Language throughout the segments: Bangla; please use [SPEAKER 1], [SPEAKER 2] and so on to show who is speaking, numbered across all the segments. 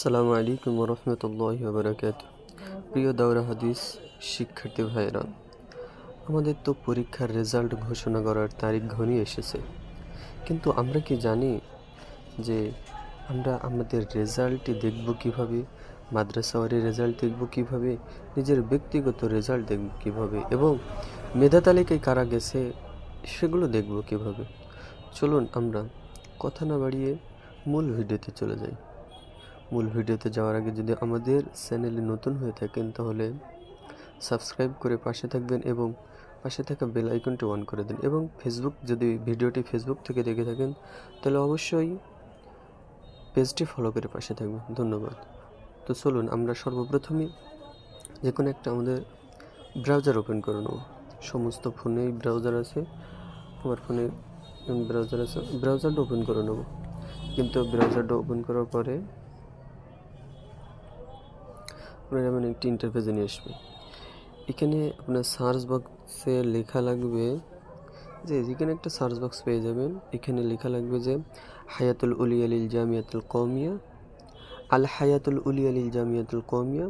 [SPEAKER 1] আসসালামু আলাইকুম রহমতুল্লাহি ওয়া বারাকাতুহু। প্রিয় দাওরা হাদিস শিক্ষার্থী ভাইরা, আমাদের তো পরীক্ষার রেজাল্ট ঘোষণা করার তারিখ ঘনিয়ে এসেছে, কিন্তু আমরা কি জানি যে আমরা আমাদের রেজাল্টটি দেখব কিভাবে, মাদ্রাসাওয়ারি রেজাল্ট দেখব কিভাবে, নিজের ব্যক্তিগত রেজাল্ট দেখব কিভাবে এবং মেধা তালিকায় কারা গেছে সেগুলো দেখব কিভাবে। চলুন আমরা কথা না বাড়িয়ে মূল ভিডিওতে চলে যাই। মূল ভিডিওতে যাওয়ার আগে যদি আমাদের চ্যানেলে নতুন হয়ে থাকেন তাহলে সাবস্ক্রাইব করে পাশে থাকবেন এবং পাশে থাকা বেল আইকনটি অন করে দিন, এবং যদি ভিডিওটি ফেসবুক থেকে দেখে থাকেন তাহলে অবশ্যই পেজটি ফলো করে পাশে থাকবেন। ধন্যবাদ। তো চলুন আমরা সর্বপ্রথমে যে কোনো একটা আমাদের ব্রাউজার ওপেন করে নেব। সমস্ত ফোনেই ব্রাউজার আছে, আমার ফোনে ব্রাউজার আছে, ব্রাউজারটা ওপেন করে নেব। কিন্তু ব্রাউজারটা ওপেন করার পরে আপনার এমন একটি ইন্টারফেসে নিয়ে আসবে। এখানে আপনার সার্চ বক্সে লেখা লাগবে যে যেখানে একটা সার্চ বক্স পেয়ে যাবেন, এখানে লেখা লাগবে যে হায়াতুল উলিয়া লিল জামিয়াতুল কওমিয়া, আল হায়াতুল উলিয়া লিল জামিয়াতুল কওমিয়া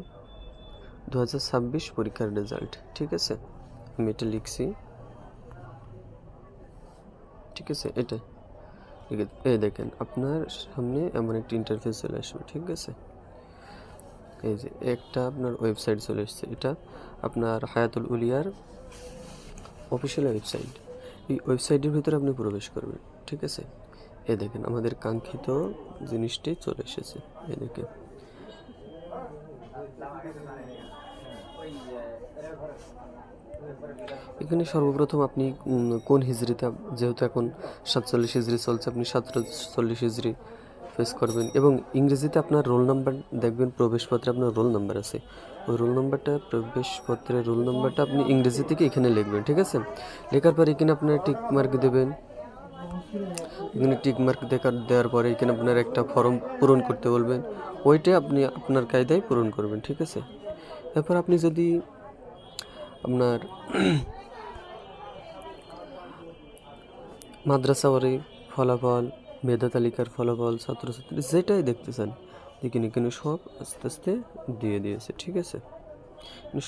[SPEAKER 1] 2026 পরীক্ষার রেজাল্ট। ঠিক আছে, আমি এটা লিখছি। ঠিক আছে, এটা ঠিক আছে। এই দেখেন আপনার সামনে এমন একটি ইন্টারফেস চলে আসবে। ঠিক আছে, এই যে একটা আপনার ওয়েবসাইট চলে এসেছে, এটা আপনার হায়াতুল উলিয়ার অফিসিয়াল ওয়েবসাইট। এই ওয়েবসাইটের ভিতরে আপনি প্রবেশ করবেন। ঠিক আছে, এই দেখেন আমাদের কাঙ্ক্ষিত জিনিসটি চলে এসেছে। এই দেখেন এখানে সর্বপ্রথম আপনি কোন হিজরিতে, যেহেতু এখন 47 হিজরি চলছে, আপনি 47 হিজরি ফেস করবেন এবং ইংরেজিতে আপনার রোল নাম্বার দেখবেন, প্রবেশপত্রে আপনার রোল নাম্বার আছে, ওই রোল নাম্বারটা, প্রবেশপত্রের রোল নাম্বারটা আপনি ইংরেজি থেকে এখানে লিখবেন। ঠিক আছে, লেখার পরে এখানে আপনার টিক মার্ক দেবেন। এখানে টিক মার্ক দেওয়ার পরে এখানে আপনার একটা ফর্ম পূরণ করতে বলবেন, ওইটা আপনি আপনার কায়দায় পূরণ করবেন। ঠিক আছে, এরপর আপনি যদি আপনার মাদ্রাসাওয়ারি ফলাফল, মেধা তালিকার ফলাফল, ছাত্রছাত্রী যেটাই দেখতে চান দেখুন, এখানে সব আস্তে আস্তে দিয়ে দিয়েছে। ঠিক আছে,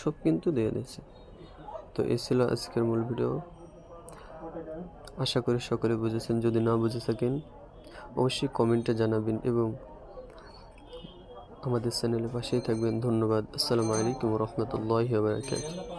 [SPEAKER 1] সব কিন্তু দিয়ে দিয়েছে। তো এই ছিল আজকের মূল ভিডিও। আশা করি সকলে বুঝেছেন। যদি না বুঝে থাকেন অবশ্যই কমেন্টে জানাবেন এবং আমাদের চ্যানেলের পাশেই থাকবেন। ধন্যবাদ। আসসালামু আলাইকুম রহমতুল্লাহি ওয়া বারাকাতুহু।